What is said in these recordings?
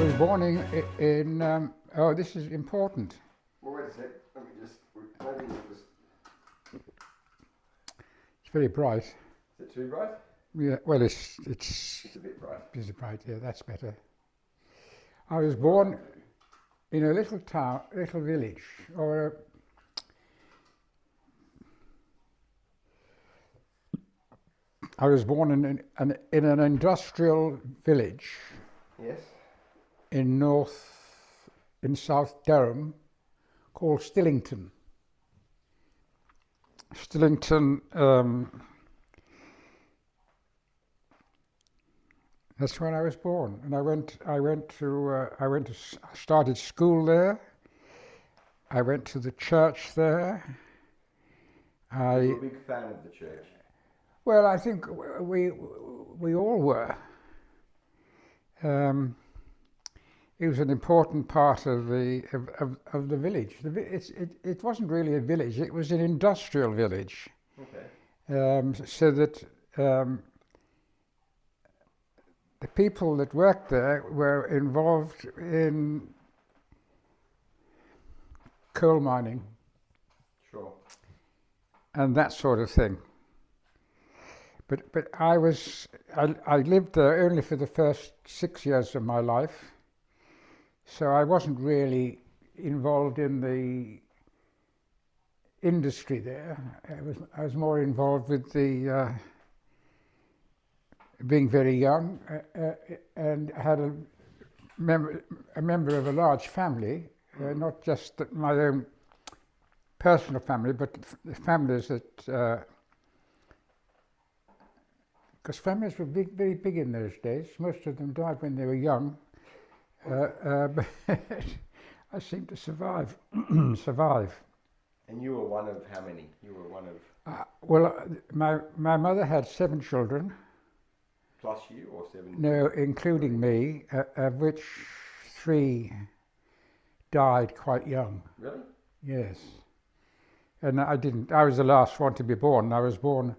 was born oh, this is important. Well, wait a sec. Let me just. Maybe it was. It's very bright. Is it too bright? Yeah, well, it's It's a bit bright. busy bright. Yeah, that's better. I was born in a little town, little village, I was born in an industrial village Yes. in South Durham called Stillington. Stillington, that's when I was born, and I started school there. I went to the church there. You're a big fan of the church. Well, I think we all were. It was an important part of the village. It wasn't really a village; it was an industrial village. Okay. So that the people that worked there were involved in coal mining Sure. and that sort of thing. But I lived there only for the first 6 years of my life, so I wasn't really involved in the industry there. I was more involved with the being very young, and had a member of a large family, not just my own personal family, but the families that. Because families were very big in those days. Most of them died when they were young. But I seemed to survive. And you were one of how many? You were one of. Well, my mother had 7 children. Plus you or 7? No, including me, of which 3 died quite young. Really? Yes. And I didn't. I was the last one to be born. I was born.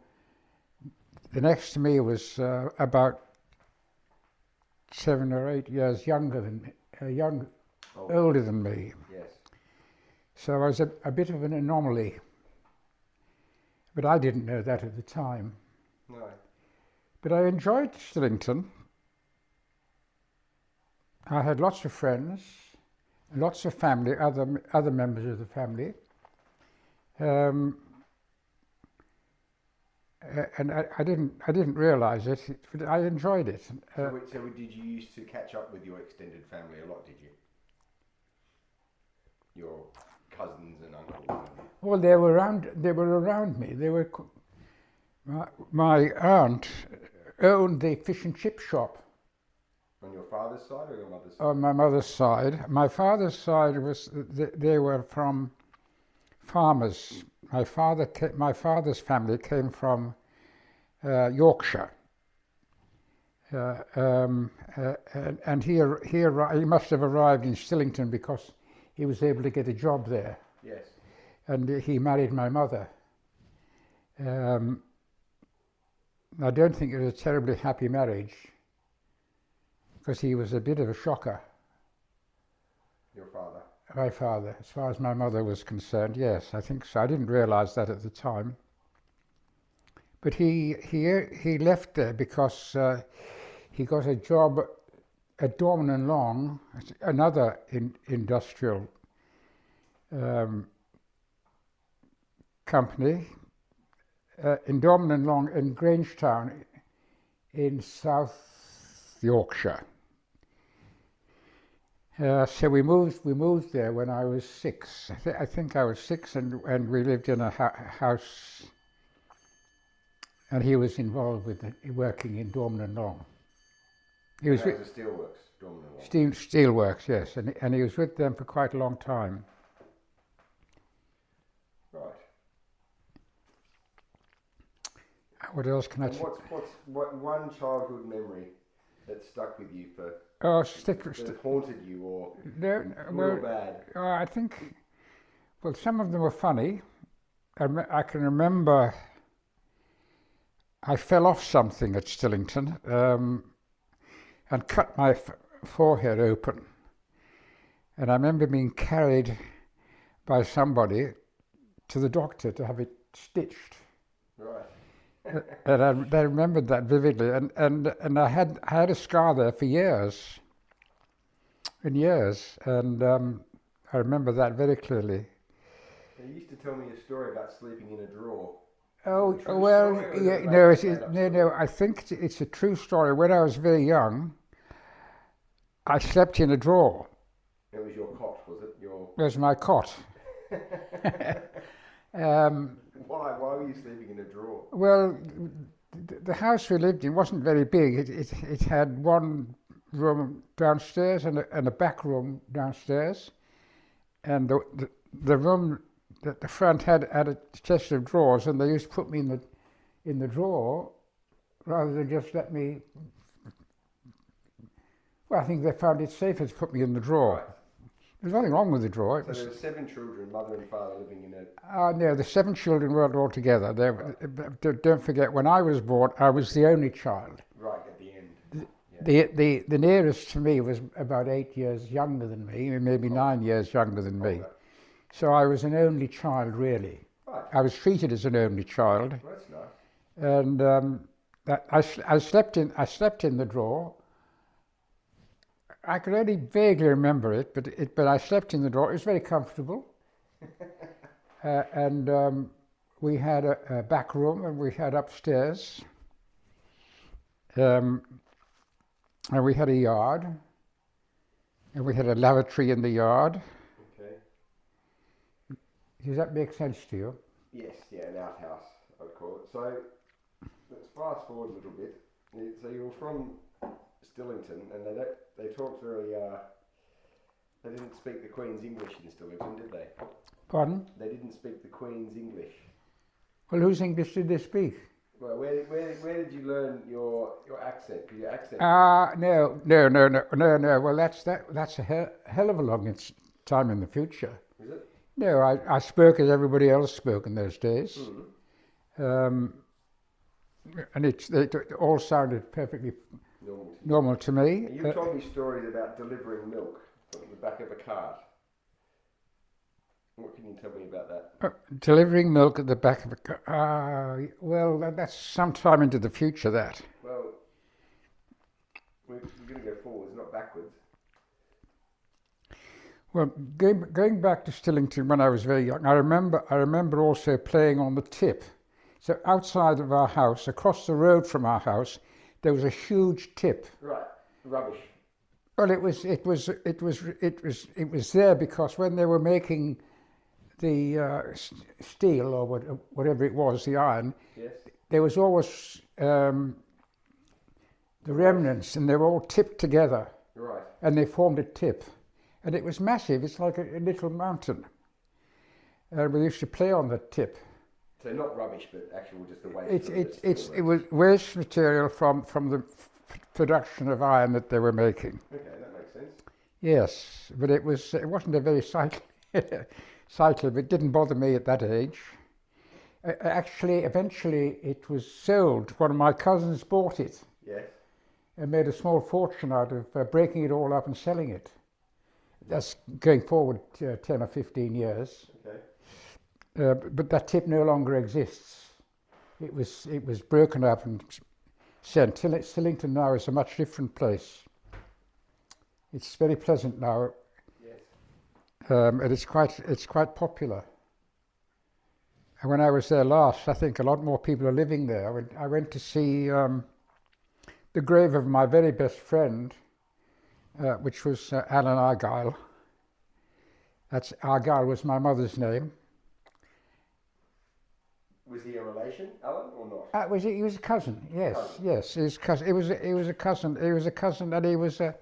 The next to me was about 7 or 8 years younger than me, older than me. Yes. So I was a bit of an anomaly, but I didn't know that at the time. No. But I enjoyed Stillington. I had lots of friends, lots of family, other members of the family. And I didn't realise it, but I enjoyed it. So did you used to catch up with your extended family a lot? Did you? Your cousins and uncles. Well, they were around me. My aunt owned the fish and chip shop. On your father's side or your mother's side? On my mother's side. My father's side they were from farmers. My father's family came from Yorkshire, and he must have arrived in Stillington because he was able to get a job there. Yes. And he married my mother. I don't think it was a terribly happy marriage because he was a bit of a shocker. Your father? My father, as far as my mother was concerned, yes, I think so. I didn't realise that at the time. But he left there because he got a job at Dorman and Long, another industrial company, in Dorman and Long in Grangetown in South Yorkshire. So we moved there when I was 6. I think I was 6, and we lived in a house. And he was involved with working in Dorman and Long. He was with the steelworks, Dorman and Long. Steelworks, yes, and he was with them for quite a long time. Right. What else can I say? What one childhood memory that stuck with you for? That haunted you or well, bad? I think, well, some of them were funny. I can remember I fell off something at Stillington and cut forehead open. And I remember being carried by somebody to the doctor to have it stitched. Right. And I remembered that vividly. And I had a scar there for years and years. And I remember that very clearly. You used to tell me a story about sleeping in a drawer. Oh, Is it a true well, story, or is yeah, it no, made-up story? I think it's a true story. When I was very young, I slept in a drawer. It was your cot, was it? Your There's my cot. um, why were you sleeping in a drawer? well, the house we lived in wasn't very big. It had one room downstairs and a back room downstairs, and the room at the front had a chest of drawers, and they used to put me in the drawer rather than just let me. Well, I think they found it safer to put me in the drawer. Right. There's nothing wrong with the drawer. So there were 7 children, mother and father living in a... No, the 7 children weren't all together. Don't forget, when I was born, I was the only child. Right, at the end. Yeah. The nearest to me was about 8 years younger than me, maybe 9 years younger than me. Okay. So I was an only child, really. Right. I was treated as an only child, Well, that's nice. and I slept in the drawer. I could only vaguely remember it, but I slept in the drawer. It was very comfortable, and we had a back room, and we had upstairs, and we had a yard, and we had a lavatory in the yard. Okay. Does that make sense to you? Yes, yeah, an outhouse, I'd call it. So let's fast forward a little bit. So you're from Stillington, and they talked very, they didn't speak the Queen's English in Stillington, did they? Pardon? They didn't speak the Queen's English. Well, whose English did they speak? Well, where did you learn your accent? 'Cause your accent. No. Well, that's a hell of a long time in the future. Is it? No, I spoke as everybody else spoke in those days. Mm-hmm. And it all sounded perfectly normal to me. And you told me stories about delivering milk from the back of a cart. What can you tell me about that? Delivering milk at the back of a car. Well, that's sometime into the future, that. Well, we're going to go forwards, not backwards. Well, going back to Stillington when I was very young, I remember also playing on the tip. So outside of our house, across the road from our house, there was a huge tip. Right, rubbish. Well, it was there because when they were making the steel or whatever it was, the iron, Yes. there was always the remnants, and they were all tipped together, Right. and they formed a tip, and it was massive. It's like a little mountain, and we used to play on the tip. So not rubbish, but actual just the waste. It was waste material from the production of iron that they were making. Okay, that makes sense. Yes, but it wasn't a very sightly, but it didn't bother me at that age. Actually, eventually it was sold. One of my cousins bought it Yes. and made a small fortune out of breaking it all up and selling it. That's going forward 10 or 15 years. Okay. But that tip no longer exists. It was broken up and sent. Stillington now is a much different place. It's very pleasant now, Yes. and it's quite popular. And when I was there last, I think a lot more people are living there. I went to see the grave of my very best friend, which was Alan Argyll. Argyll was my mother's name. Was he a relation, Alan, or not? He was a cousin. Yes, Cousin. yes. His cousin. He was a cousin. He was a cousin, and he was a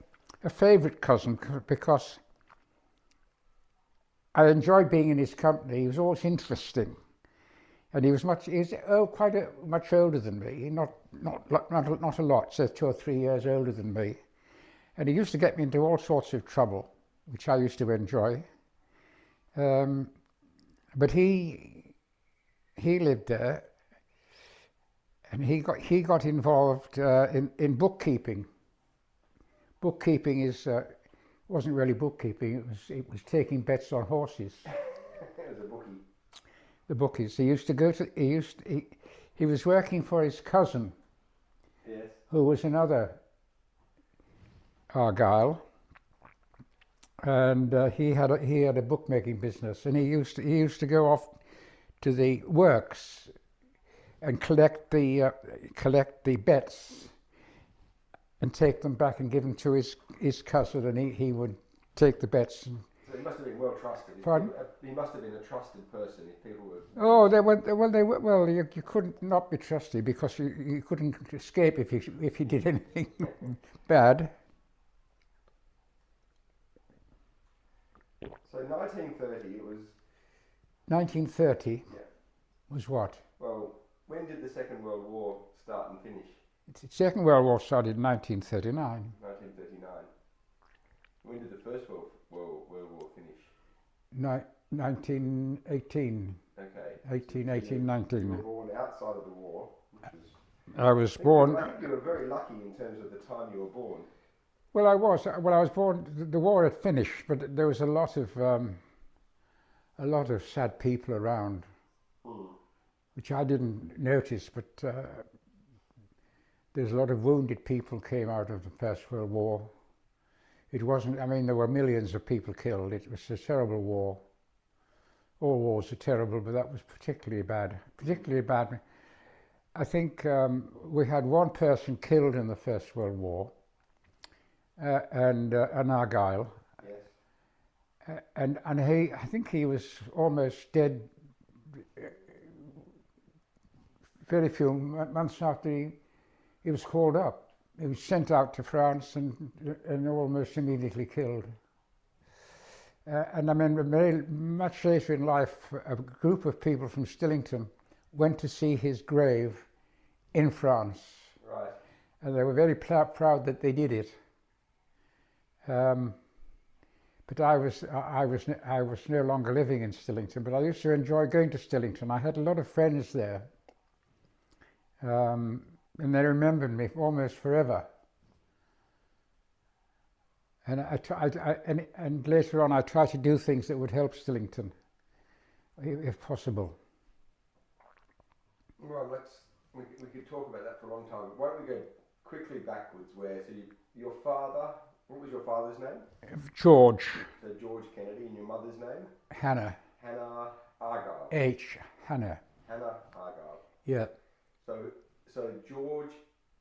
favourite cousin because I enjoyed being in his company. He was always interesting, and he was much older than me. Not a lot. So 2 or 3 years older than me, and he used to get me into all sorts of trouble, which I used to enjoy. But he lived there, and he got involved in bookkeeping, bookkeeping wasn't really bookkeeping. It was taking bets on horses. It was a bookie. The bookies. He used to go to. He was working for his cousin, Yes. who was another Argyle, and he had a bookmaking business, and he used to go off to the works and collect the bets and take them back and give them to his cousin, and he would take the bets. So he must have been well trusted. Pardon? He must have been a trusted person if people were. Oh, you couldn't not be trusted because you couldn't escape if you did anything bad. So 1930, it was. 1930 Yeah. was what? Well, when did the Second World War start and finish? The Second World War started in 1939. 1939. When did the First World War finish? 1918. Okay. 18, You 19. were born outside of the war, which was. I was I think born. you were very lucky in terms of the time you were born. Well, I was born. The war had finished, but there was a lot of sad people around, which I didn't notice. But there's a lot of wounded people came out of the First World War. It wasn't. I mean, there were millions of people killed. It was a terrible war. All wars are terrible, but that was particularly bad. Particularly bad. I think we had one person killed in the First World War, and an Argyle, Yes. and I think he was almost dead very few months after he was called up. He was sent out to France and almost immediately killed. And I mean, very much later in life, a group of people from Stillington went to see his grave in France. Right. And they were very proud that they did it. But I was no longer living in Stillington, but I used to enjoy going to Stillington. I had a lot of friends there. And they remembered me almost forever. And and later on, I tried to do things that would help Stillington, if possible. Well, we could talk about that for a long time. Why don't we go quickly backwards? Your father? What was your father's name? George. So George Kennedy, and your mother's name? Hannah. Hannah Argyle. Hannah. Hannah Argyle. Yeah. So George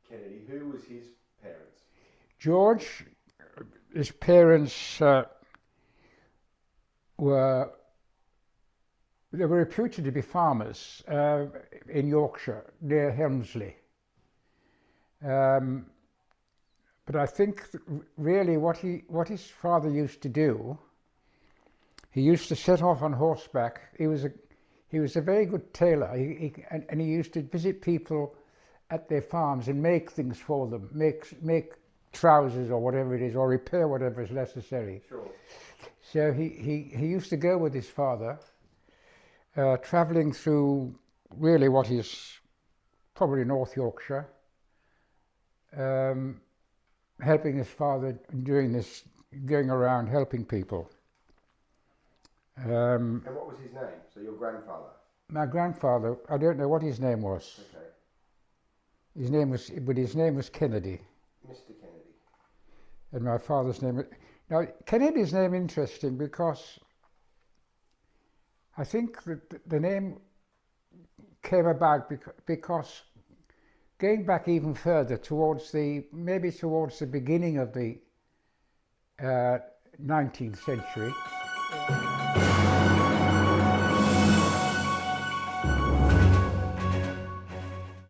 Kennedy, who was his parents? George, his parents were reputed to be farmers in Yorkshire near Helmsley. But I think really what his father used to do, he used to set off on horseback. He was a very good tailor, and he used to visit people at their farms and make things for them, make trousers or whatever it is, or repair whatever is necessary. Sure. So he used to go with his father, travelling through really what is probably North Yorkshire, helping his father doing this, going around helping people. And what was his name? So your grandfather? My grandfather, I don't know what his name was. Okay. His name was Kennedy. Mr. Kennedy. And my father's name. Now, Kennedy's name is interesting because I think that the name came about because going back even further towards the beginning of the 19th century,